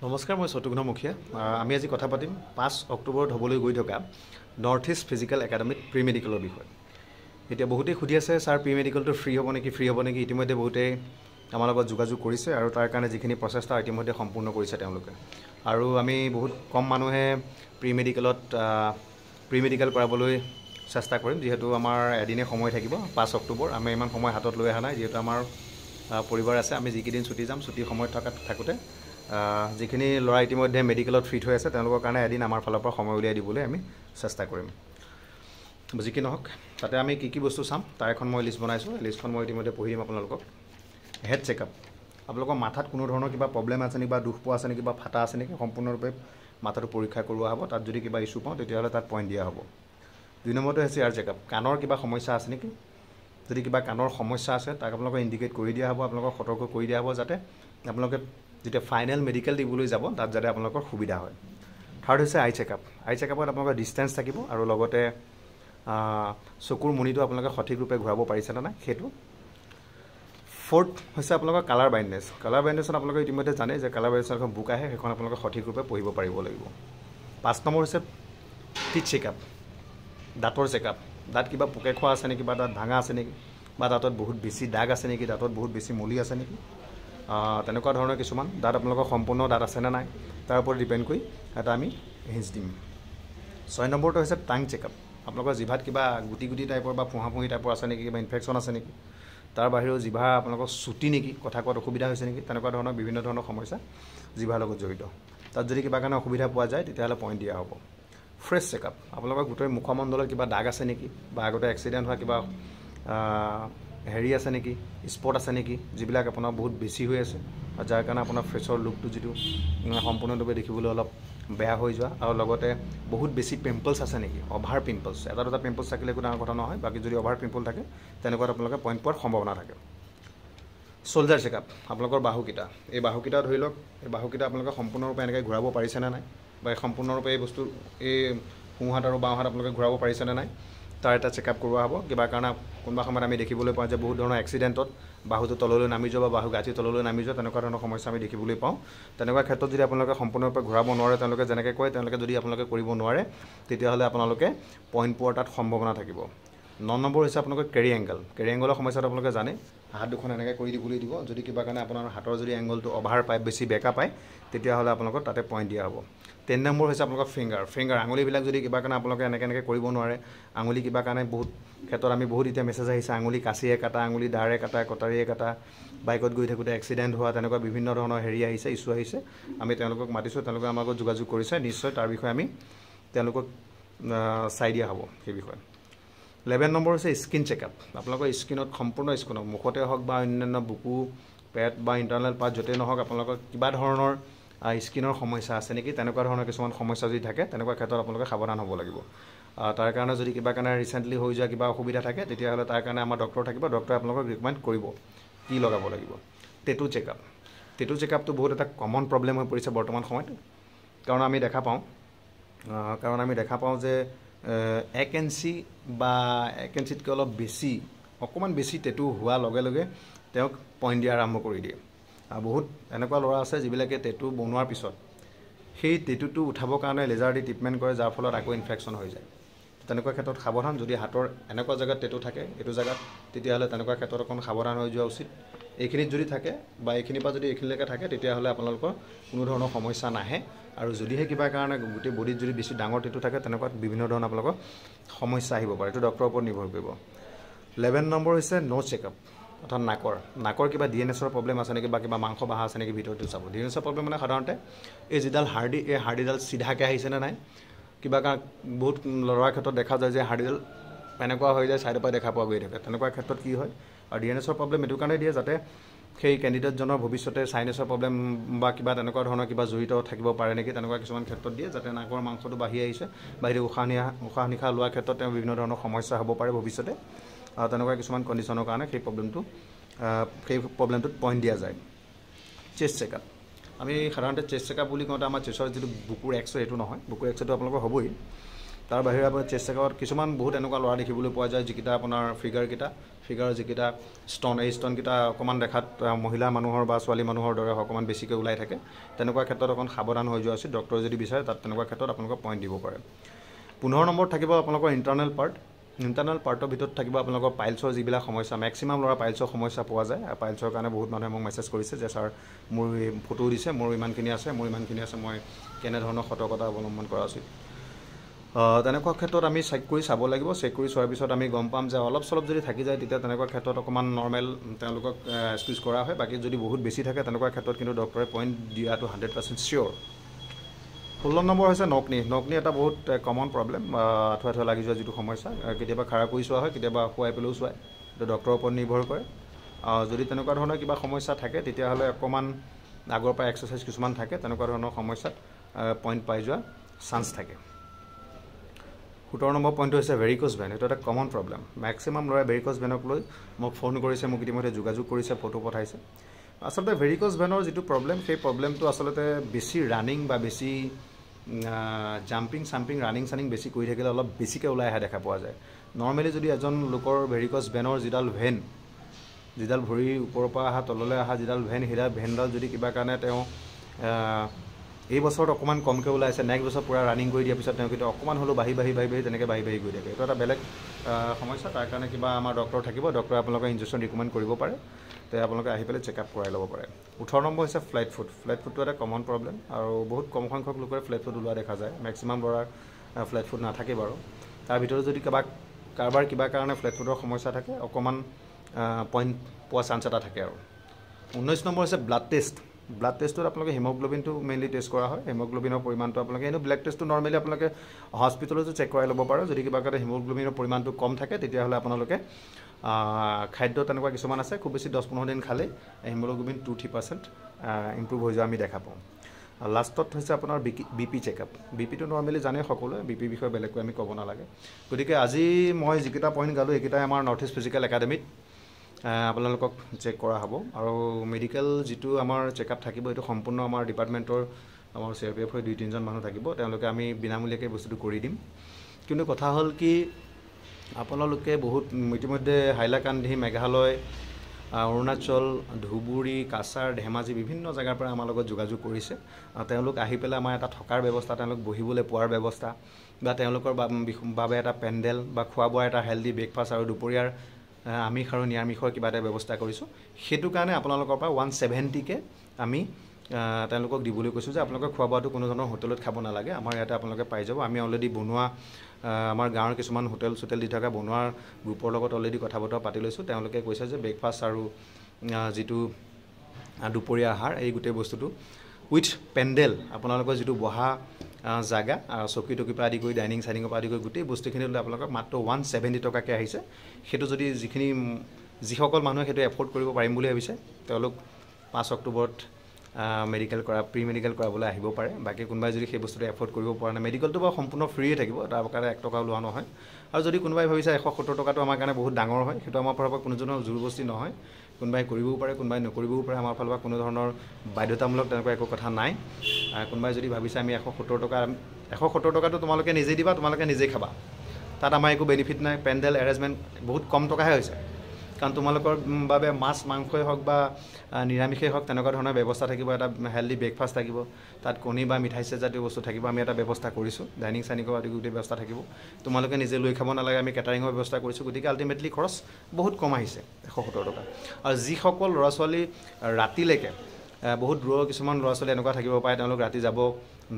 নমস্কাৰ, মই শত্ৰুঘ্ন মুখীয়া। আমি আজি কথা পাতিম 5 অক্টোবৰত হ'বলৈ গৈ থকা নৰ্থ ইষ্ট ফিজিকেল একাডেমিত প্ৰি মেডিকেলৰ বিষয়ে। এতিয়া বহুতেই সুধি আছে, ছাৰ প্ৰি মেডিকেলটো ফ্ৰী হ'ব নেকি? ইতিমধ্যে বহুতেই আমাৰ লগত যোগাযোগ কৰিছে আৰু তাৰ কাৰণে যিখিনি প্ৰচেষ্টা ইতিমধ্যে সম্পূৰ্ণ কৰিছে তেওঁলোকে। আৰু আমি বহুত কম মানুহে প্ৰি মেডিকেল কৰাবলৈ চেষ্টা কৰিম, যিহেতু আমাৰ এদিনে সময় থাকিব 5 অক্টোবৰ। আমি ইমান সময় হাতত লৈ অহা নাই, যিহেতু আমাৰ পৰিবাৰ আছে। আমি যিকেইদিন ছুটি যাম, ছুটি সময়ত থাকোঁতে যিখিনি ল'ৰা ইতিমধ্যে মেডিকেলত ফিট হৈ আছে তেওঁলোকৰ কাৰণে এদিন আমাৰ ফালৰ পৰা সময় উলিয়াই দিবলৈ আমি চেষ্টা কৰিম। যি কি নহওক, তাতে আমি কি বস্তু চাম তাৰ এখন মই লিষ্ট বনাইছোঁ। লিষ্টখন মই ইতিমধ্যে পঢ়ি দিম আপোনালোকক। হেড চেকআপ, আপোনালোকৰ মাথাত কোনো ধৰণৰ কিবা প্ৰব্লেম আছে নেকি, বা দুখ পোৱা আছে নেকি, বা ফাটা আছে নেকি, সম্পূৰ্ণৰূপে মাথাটো পৰীক্ষা কৰোৱা হ'ব। তাত যদি কিবা ইছ্যু পাওঁ তেতিয়াহ'লে তাত পইণ্ট দিয়া হ'ব। 2 নম্বৰটো হৈছে ইয়াৰ চেকআপ, কাণৰ কিবা সমস্যা আছে নেকি। যদি কিবা কাণৰ সমস্যা আছে তাক আপোনালোকক ইণ্ডিকেট কৰি দিয়া হ'ব, আপোনালোকক সতৰ্ক কৰি দিয়া হ'ব, যাতে আপোনালোকে যেতিয়া ফাইনেল মেডিকেল দিবলৈ যাব তাত যাতে আপোনালোকৰ সুবিধা হয়। থাৰ্ড হৈছে আই চেকআপ। আই চেকআপত আপোনালোকৰ ডিষ্টেঞ্চ থাকিব আৰু লগতে চকুৰ মণিটো আপোনালোকে সঠিক ৰূপে ঘূৰাব পাৰিছেনে নাই সেইটো। ফ'ৰ্থ হৈছে আপোনালোকৰ কালাৰ ব্লাইণ্ডনেছ। কালাৰ ব্লাইণ্ডনেছত আপোনালোকে ইতিমধ্যে জানে যে কালাৰ ব্লাইণ্ডনেছত এখন বুক আহে, সেইখন আপোনালোকে সঠিক ৰূপে পঢ়িব পাৰিব লাগিব। 5 নম্বৰ হৈছে টিথ চেকআপ, দাঁতৰ চেকআপ। দাঁত কিবা পোকে খোৱা আছে নেকি, বা দাঁত ভাঙা আছে নেকি, বা দাঁতত বহুত বেছি দাগ আছে নেকি, দাঁতত বহুত বেছি মলি আছে নেকি, তেনেকুৱা ধৰণৰ কিছুমান দাঁত আপোনালোকৰ সম্পূৰ্ণ দাঁত আছেনে নাই তাৰ ওপৰত ডিপেণ্ড কৰি এটা আমি হিঞ্চ দিম। 6 নম্বৰটো হৈছে টাং চেকআপ। আপোনালোকৰ জিভাত কিবা গুটি টাইপৰ বা ফুঁহা টাইপৰ আছে নেকি, কিবা ইনফেকশ্যন আছে নেকি, তাৰ বাহিৰেও জিভা আপোনালোকৰ চুটি নেকি, কথা কোৱাত অসুবিধা হৈছে নেকি, তেনেকুৱা ধৰণৰ বিভিন্ন ধৰণৰ সমস্যা জিভাৰ লগত জড়িত। তাত যদি কিবা কাৰণে অসুবিধা পোৱা যায় তেতিয়াহ'লে পইণ্ট দিয়া হ'ব। ফ্ৰেছ চেকআপ, আপোনালোকৰ গোটেই মুখমণ্ডলত কিবা দাগ আছে নেকি, বা আগতে এক্সিডেণ্ট হোৱা কিবা হেৰি আছে নেকি, স্পট আছে নেকি, যিবিলাক আপোনাৰ বহুত বেছি হৈ আছে আৰু যাৰ কাৰণে আপোনাৰ ফেচৰ লুকটো যিটো সম্পূৰ্ণৰূপে দেখিবলৈ অলপ বেয়া হৈ যোৱা, আৰু লগতে বহুত বেছি পিম্পলছ আছে নেকি, অভাৰ পিম্পলছ। এটা দুটা পিম্পলছ থাকিলে একো ডাঙৰ কথা নহয়, বাকী যদি অভাৰ পিম্পল থাকে তেনেকুৱাত আপোনালোকে পইণ্ট পোৱাৰ সম্ভাৱনা থাকে। শ্ব'ল্ডাৰ চেকআপ, আপোনালোকৰ বাহুকেইটা, এই বাহুকেইটা ধৰি লওক, এই বাহুকেইটা আপোনালোকে সম্পূৰ্ণৰূপে এনেকৈ ঘূৰাব পাৰিছেনে নাই, বা সম্পূৰ্ণৰূপে এই বস্তু এই সোঁহাত আৰু বাওঁহাত আপোনালোকে ঘূৰাব পাৰিছেনে নাই, তাৰ এটা চেকআপ কৰোৱা হ'ব। কিবা কাৰণে কোনোবা সময়ত আমি দেখিবলৈ পাওঁ যে বহুত ধৰণৰ এক্সিডেণ্টত বাহুটো তললৈ নামি যোৱা বা বাহু গাঁঠি তললৈ নামি যোৱা, তেনেকুৱা ধৰণৰ সমস্যা আমি দেখিবলৈ পাওঁ। তেনেকুৱা ক্ষেত্ৰত যদি আপোনালোকে সম্পূৰ্ণৰূপে ঘূৰাব নোৱাৰে, তেওঁলোকে যেনেকৈ কয় তেওঁলোকে যদি আপোনালোকে কৰিব নোৱাৰে, তেতিয়াহ'লে আপোনালোকে পইণ্ট পোৱাৰ তাত সম্ভাৱনা থাকিব। 9 নম্বৰ হৈছে আপোনালোকৰ কেৰি এংগল। কেৰি এংগলৰ সমস্যাটো আপোনালোকে জানে, হাত দুখন এনেকৈ কৰি দিবলৈ দিব। যদি কিবা কাৰণে আপোনাৰ হাতৰ যদি এংগলটো অভাৰ পায়, বেছি বেকা পায়, তেতিয়াহ'লে আপোনালোকৰ তাতে পইণ্ট দিয়া হ'ব। 10 নম্বৰ হৈছে আপোনালোকৰ ফিংগাৰ। আঙুলিবিলাক যদি কিবা কাৰণে আপোনালোকে এনেকৈ কৰিব নোৱাৰে, আঙুলি কিবা কাৰণে বহুত ক্ষেত্ৰত আমি বহুত এতিয়া মেছেজ আহিছে, আঙুলি কাঁচিৰে কাটা, আঙুলি দাৰে কাটা, কটাৰীয়ে কাটা, বাইকত গৈ থাকোঁতে এক্সিডেণ্ট হোৱা, তেনেকুৱা বিভিন্ন ধৰণৰ হেৰি আহিছে, ইছ্যু আহিছে। আমি তেওঁলোকক মাতিছোঁ, তেওঁলোকে আমাৰ লগত যোগাযোগ কৰিছে, নিশ্চয় তাৰ বিষয়ে আমি তেওঁলোকক চাই দিয়া হ'ব সেই বিষয়ে। 11 নম্বৰ হৈছে স্কিন চেকআপ। আপোনালোকৰ স্কিনত সম্পূৰ্ণ স্কিনত, মুখতে হওক বা অন্যান্য বুকু, পেট বা ইণ্টাৰনেল পাৰ্ট য'তেই নহওক, আপোনালোকৰ কিবা ধৰণৰ স্কিনৰ সমস্যা আছে নেকি, তেনেকুৱা ধৰণৰ কিছুমান সমস্যা যদি থাকে, তেনেকুৱা ক্ষেত্ৰত আপোনালোকে সাৱধান হ'ব লাগিব। তাৰ কাৰণে যদি কিবা কাৰণে ৰিচেণ্টলি হৈ যোৱা কিবা অসুবিধা থাকে, তেতিয়াহ'লে তাৰ কাৰণে আমাৰ ডক্টৰ থাকিব, ডক্টৰে আপোনালোকক ৰিকমেণ্ড কৰিব কি লগাব লাগিব। টেটু চেকআপটো বহুত এটা কমন প্ৰব্লেম হৈ পৰিছে বৰ্তমান সময়ত, কাৰণ আমি দেখা পাওঁ যে 1 ইঞ্চি বা 1 ইঞ্চিতকৈ অলপ বেছি, অকণমান বেছি টেটু হোৱাৰ লগে লগে তেওঁক পইণ্ট দিয়া আৰম্ভ কৰি দিয়ে। বহুত এনেকুৱা ল'ৰা আছে যিবিলাকে টেটু বনোৱাৰ পিছত সেই টেটুটো উঠাবৰ কাৰণে লেজাৰ দি ট্ৰিটমেণ্ট কৰে, যাৰ ফলত আকৌ ইনফেকশ্যন হৈ যায়। তেনেকুৱা ক্ষেত্ৰত সাৱধান। যদি হাতৰ এনেকুৱা জেগাত টেটু থাকে এইটো জেগাত, তেতিয়াহ'লে তেনেকুৱা ক্ষেত্ৰত অকণ সাৱধান হৈ যোৱা উচিত। এইখিনিত যদি থাকে বা এইখিনিৰ পৰা যদি এইখিনিলৈকে থাকে, তেতিয়াহ'লে আপোনালোকৰ কোনো ধৰণৰ সমস্যা নাহে। আৰু যদিহে কিবা কাৰণে গোটেই বডিত যদি বেছি ডাঙৰ টেটু থাকে, তেনেকুৱাত বিভিন্ন ধৰণৰ আপোনালোকৰ সমস্যা আহিব পাৰে, এইটো ডক্টৰৰ ওপৰত নিৰ্ভৰ কৰিব। 11 নম্বৰ হৈছে ন' চেকআপ, অৰ্থাৎ নাকৰ কিবা DNSৰ প্ৰব্লেম আছে নেকি, বা কিবা মাংস বাহা আছে নেকি ভিতৰটো চাব। DNSৰ প্ৰব্লেম মানে সাধাৰণতে এই যিডাল হাৰ্ডি, এই হাৰ্ডিডাল চিধাকৈ আহিছেনে নাই, কিবা কাৰণ বহুত ল'ৰাৰ ক্ষেত্ৰত দেখা যায় যে হাৰ্ডিডাল এনেকুৱা হৈ যায়, ছাইডৰ পৰা দেখা পোৱা গৈ থাকে। তেনেকুৱা ক্ষেত্ৰত কি হয়, আৰু DNSৰ প্ৰব্লেম এইটো কাৰণে দিয়ে যাতে সেই কেণ্ডিডেটজনৰ ভৱিষ্যতে চাইনেছৰ প্ৰব্লেম বা কিবা তেনেকুৱা ধৰণৰ কিবা জড়িত থাকিব পাৰে নেকি, তেনেকুৱা কিছুমান ক্ষেত্ৰত দিয়ে, যাতে নাকৰ মাংসটো বাঢ়ি আহিছে, বাহিৰে উশাহ নিশাহ লোৱাৰ ক্ষেত্ৰত তেওঁ বিভিন্ন ধৰণৰ সমস্যা হ'ব পাৰে ভৱিষ্যতে। তেনেকুৱা কিছুমান কণ্ডিশ্যনৰ কাৰণে সেই প্ৰব্লেমটোত পইণ্ট দিয়া যায়। চেষ্ট চেকআপ, আমি সাধাৰণতে চেষ্ট চেকআপ বুলি কওঁতে আমাৰ চেষ্টৰ যিটো বুকুৰ এক্সৰে, এইটো নহয়, বুকুৰ এক্সৰেটো আপোনালোকৰ হ'বই, তাৰ বাহিৰে আপোনাৰ চেষ্ট চেকআপত কিছুমান বহুত এনেকুৱা ল'ৰা দেখিবলৈ পোৱা যায় যিকেইটা আপোনাৰ ফিগাৰৰ যিকেইটা ষ্টন, এই ষ্টনকেইটা অকণমান দেখাত মহিলা মানুহৰ বা ছোৱালী মানুহৰ দৰে অকণমান বেছিকৈ ওলাই থাকে। তেনেকুৱা ক্ষেত্ৰত অকণ সাৱধান হৈ যোৱা উচিত। ডক্টৰে যদি বিচাৰে তাত তেনেকুৱা ক্ষেত্ৰত আপোনালোকক পইণ্ট দিব পাৰে। 15 নম্বৰত থাকিব আপোনালোকৰ ইণ্টাৰনেল পাৰ্টৰ ভিতৰত থাকিব আপোনালোকৰ পাইলছৰ যিবিলাক সমস্যা। মেক্সিমাম ল'ৰা পাইলছৰ সমস্যা পোৱা যায়। পাইলছৰ কাৰণে বহুত মানুহে মোক মেছেজ কৰিছে যে ছাৰ মোৰ ফটো দিছে, মোৰ ইমানখিনি আছে, মই কেনেধৰণৰ সতৰ্কতা অৱলম্বন কৰা উচিত। তেনেকুৱা ক্ষেত্ৰত আমি চেক কৰি চাব লাগিব। চেক কৰি চোৱাৰ পিছত আমি গম পাম যে অলপ চলপ যদি থাকি যায় তেতিয়া তেনেকুৱা ক্ষেত্ৰত অকণমান নৰ্মেল তেওঁলোকক এক্সকিউজ কৰা হয়। বাকী যদি বহুত বেছি থাকে তেনেকুৱা ক্ষেত্ৰত কিন্তু ডক্টৰে পইণ্ট দিয়াটো 100% চিয়'ৰ। 16 নম্বৰ হৈছে নকনি এটা বহুত কমন প্ৰব্লেম। আঁঠুৱা লাগি যোৱা যিটো সমস্যা, কেতিয়াবা খাৰা কৰি চোৱা হয়, কেতিয়াবা শুৱাই পেলাইও চোৱায়। এইটো ডক্টৰৰ ওপৰত নিৰ্ভৰ কৰে। যদি তেনেকুৱা ধৰণৰ কিবা সমস্যা থাকে তেতিয়াহ'লে অকণমান আগৰ পৰা এক্সাৰচাইজ কিছুমান থাকে, তেনেকুৱা ধৰণৰ সমস্যাত পইণ্ট পাই যোৱা চান্স থাকে। 17 নম্বৰ পইণ্টটো হৈছে ভেৰিক'জ ভেন। এইটো এটা কমন প্ৰব্লেম। মেক্সিমাম ল'ৰাই ভেৰিক'জ ভেনক লৈ মোক ফোন কৰিছে, মোক ইতিমধ্যে যোগাযোগ কৰিছে, ফটো পঠাইছে। আচলতে ভেৰিক'জ ভেনৰ যিটো প্ৰব্লেম, সেই প্ৰব্লেমটো আচলতে বেছি ৰানিং বা বেছি জাম্পিং ৰানিং বেছি কৰি থাকিলে অলপ বেছিকৈ ওলাই অহা দেখা পোৱা যায়। নৰ্মেলি যদি এজন লোকৰ ভেৰিক'জ ভেনৰ যিডাল ভৰিৰ ওপৰৰ পৰা অহা তললৈ অহা যিডাল সেইডাল ভেনডাল যদি কিবা কাৰণে তেওঁ এই বছৰত অকণমান কমকৈ ওলাইছে, নেক্সট বছৰ পূৰা ৰানিং কৰি দিয়াৰ পিছত তেওঁ কিন্তু অকণমান হ'লেও বাঢ়ি তেনেকৈ বাঢ়ি গৈ থাকে। এইটো এটা বেলেগ সমস্যা। তাৰ কাৰণে কিবা আমাৰ ডক্টৰ থাকিব, ডক্টৰে আপোনালোকে ইনজেকশ্যন ৰিকমেণ্ড কৰিব পাৰে। তে আপোনালোকে আহি পেলাই চেকআপ কৰাই ল'ব পাৰে। 18 নম্বৰ হৈছে ফ্লাইট ফুটটো এটা কমন প্ৰব্লেম আৰু বহুত কম সংখ্যক লোকৰে ফ্লাইট ফুট ওলোৱা দেখা যায়। মেক্সিমাম ল'ৰাৰ ফ্লাইট ফুট নাথাকে বাৰু। তাৰ ভিতৰত যদি কাৰোবাৰ কিবা কাৰণে ফ্লাইট ফুটৰ সমস্যা থাকে অকণমান পইণ্ট পোৱা চান্স এটা থাকে আৰু। 19 নম্বৰ হৈছে ব্লাড টেষ্টটোত আপোনালোকে হিমগ্ল'বিনটো মেইনলি টেষ্ট কৰা হয়। হিমগ্ল'বিনৰ পৰিমাণটো আপোনালোকে এনেও ব্লাড টেষ্টটো নৰ্মেলি আপোনালোকে হস্পিটেলতো চেক কৰাই ল'ব পাৰে। যদি কিবা কাৰণে হিমগ্ল'বিনৰ পৰিমাণটো কম থাকে তেতিয়াহ'লে আপোনালোকে খাদ্য তেনেকুৱা কিছুমান আছে, খুব বেছি 10-15 দিন খালেই হিমগ্ল'বিন 2-3% ইম্প্ৰুভ হৈ যোৱা আমি দেখা পাওঁ। লাষ্টত হৈছে আপোনাৰ BP চেকআপ। BPটো নৰ্মেলি জানে সকলোৱে, BP বিষয়ে বেলেগকৈ আমি ক'ব নালাগে। গতিকে আজি মই যিকেইটা পইণ্ট গালোঁ এইকেইটাই আমাৰ নৰ্থ ইষ্ট ফিজিকেল একাডেমীত আপোনালোকক চেক কৰা হ'ব। আৰু মেডিকেল যিটো আমাৰ চেকআপ থাকিব এইটো সম্পূৰ্ণ আমাৰ ডিপাৰ্টমেণ্টৰ আমাৰ CRPF হৈ 2-3জন মানুহ থাকিব। তেওঁলোকে আমি বিনামূলীয়াকৈ বস্তুটো কৰি দিম। কিন্তু কথা হ'ল কি, আপোনালোকে বহুত ইতিমধ্যে হাইলাকান্দি, মেঘালয়, অৰুণাচল, ধুবুৰী, কাছাৰ, ধেমাজি বিভিন্ন জেগাৰ পৰা আমাৰ লগত যোগাযোগ কৰিছে। তেওঁলোক আহি পেলাই আমাৰ এটা থকাৰ ব্যৱস্থা, তেওঁলোক বহিবলৈ পোৱাৰ ব্যৱস্থা বা তেওঁলোকৰ বাবে এটা পেণ্ডেল বা খোৱা বোৱাৰ এটা হেল্ডি ব্ৰেকফাষ্ট আৰু দুপৰীয়াৰ আমিষ আৰু নিৰামিষৰ কিবা এটা ব্যৱস্থা কৰিছোঁ। সেইটো কাৰণে আপোনালোকৰ পৰা 170কৈ আমি তেওঁলোকক দিবলৈ কৈছোঁ যে আপোনালোকে খোৱা বোৱাটো কোনো ধৰণৰ হোটেলত খাব নালাগে, আমাৰ ইয়াতে আপোনালোকে পাই যাব। আমি অলৰেডি বনোৱা আমাৰ গাঁৱৰ কিছুমান হোটেল দি থকা বনোৱাৰ গ্ৰুপৰ লগত অলৰেডি কথা বতৰা পাতি লৈছোঁ। তেওঁলোকে কৈছে যে ব্ৰেকফাষ্ট আৰু যিটো দুপৰীয়া আহাৰ এই গোটেই বস্তুটো উইথ পেণ্ডেল, আপোনালোকৰ যিটো বহা জাগা, চকী টকীৰ পৰা আদি কৰি ডাইনিঙৰ পৰা আদি কৰি গোটেই বস্তুখিনি লৈ আপোনালোকক মাত্ৰ 170 টকাকৈ আহিছে। সেইটো যদি যিসকল মানুহে সেইটো এফৰ্ড কৰিব পাৰিম বুলি ভাবিছে তেওঁলোক 5 অক্টোবৰত প্ৰি মেডিকেল কৰাবলৈ আহিব পাৰে। বাকী কোনোবাই যদি সেই বস্তুটো এফৰ্ড কৰিব পৰা নাই, মেডিকেলটো বাৰু সম্পূৰ্ণ ফ্ৰীয়ে থাকিব, তাৰ কাৰণে 1 টকাও লোৱা নহয়। আৰু যদি কোনোবাই ভাবিছে 170 টকাটো আমাৰ কাৰণে বহুত ডাঙৰ হয়, সেইটো আমাৰ ফালৰ পৰা কোনোজনৰ জোৰবস্তি নহয়। কোনোবাই কৰিবও পাৰে, কোনোবাই নকৰিবও পাৰে। আমাৰ ফালৰ পৰা কোনো ধৰণৰ বাধ্যতামূলক তেনেকুৱা একো কথা নাই। কোনোবাই যদি ভাবিছে আমি 170 টকাটো তোমালোকে নিজেই দিবা, তোমালোকে নিজেই খাবা, তাত আমাৰ একো বেনিফিট নাই। পেণ্ডেল এৰেঞ্জমেণ্ট বহুত কম টকাহে হৈছে, কাৰণ তোমালোকৰ বাবে মাছ মাংসই হওক বা নিৰামিষেই হওক তেনেকুৱা ধৰণৰ ব্যৱস্থা থাকিব। এটা হেল্ডি ব্ৰেকফাষ্ট থাকিব, তাত কণী বা মিঠাই জাতীয় বস্তু থাকিব। আমি এটা ব্যৱস্থা কৰিছোঁ, ডাইনিং আদি গোটেই ব্যৱস্থা থাকিব। তোমালোকে নিজে লৈ খাব নালাগে, আমি কেটাৰিঙৰ ব্যৱস্থা কৰিছোঁ। গতিকে আল্টিমেটলি খৰচ বহুত কম আহিছে 170 টকা। আৰু যিসকল ল'ৰা ছোৱালী ৰাতিলৈকে, বহুত দূৰৰ কিছুমান ল'ৰা ছোৱালী এনেকুৱা থাকিব পাৰে তেওঁলোক ৰাতি যাব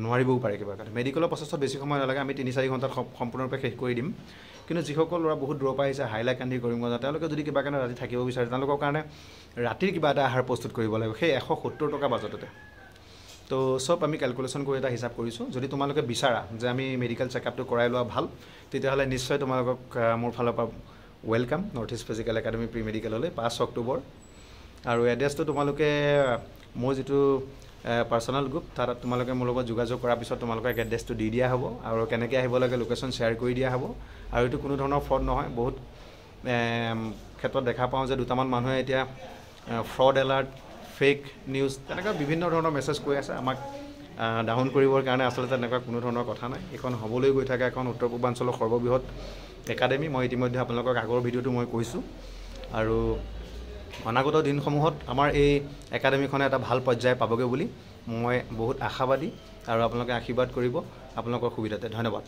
নোৱাৰিবও পাৰে কিবা কাৰণে। মেডিকেলৰ প্ৰচেছত বেছি সময় নালাগে, আমি 3-4 ঘণ্টাত সম্পূৰ্ণৰূপে শেষ কৰি দিম। কিন্তু যিসকল ল'ৰা বহুত দূৰৰ পৰা আহিছে, হাইলাকান্দি, কৰিমগঞ্জ, তেওঁলোকে যদি কিবা কাৰণে ৰাতি থাকিব বিচাৰে তেওঁলোকৰ কাৰণে ৰাতিৰ কিবা এটা আহাৰ প্ৰস্তুত কৰিব লাগিব সেই 170 টকা বাজেটতে। তো চব আমি কেলকুলেশ্যন কৰি এটা হিচাপ কৰিছোঁ। যদি তোমালোকে বিচাৰা যে আমি মেডিকেল চেকআপটো কৰাই লোৱা ভাল, তেতিয়াহ'লে নিশ্চয় তোমালোকক মোৰ ফালৰ পৰা welcome north east physical academy pre মেডিকেললৈ 5 অক্টোবৰ। আৰু এড্ৰেছটো তোমালোকে মোৰ যিটো পাৰ্চনেল গ্ৰুপ, তাত তোমালোকে মোৰ লগত যোগাযোগ কৰাৰ পিছত তোমালোকক এড্ৰেছটো দি দিয়া হ'ব আৰু কেনেকৈ আহিব লাগে লোকেশ্যন শ্বেয়াৰ কৰি দিয়া হ'ব। আৰু এইটো কোনো ধৰণৰ ফ্ৰড নহয়। বহুত ক্ষেত্ৰত দেখা পাওঁ যে দুটামান মানুহে এতিয়া ফ্ৰড এলাৰ্ট, ফেক নিউজ তেনেকুৱা বিভিন্ন ধৰণৰ মেছেজ কৈ আছে। আমাক ডাউন কৰিবৰ কাৰণে আচলতে তেনেকুৱা কোনো ধৰণৰ কথা নাই। এইখন হ'বলৈ গৈ থকা এখন উত্তৰ পূৰ্বাঞ্চলৰ সৰ্ববৃহৎ একাডেমি। মই ইতিমধ্যে আপোনালোকক আগৰ ভিডিঅ'টো মই কৈছোঁ, আৰু অনাগত দিনসমূহত আমাৰ এই একাডেমিখনে এটা ভাল পৰ্যায় পাবগৈ বুলি মই বহুত আশাবাদী, আৰু আপোনালোকে আশীৰ্বাদ কৰিব আপোনালোকৰ সুবিধাতে। ধন্যবাদ।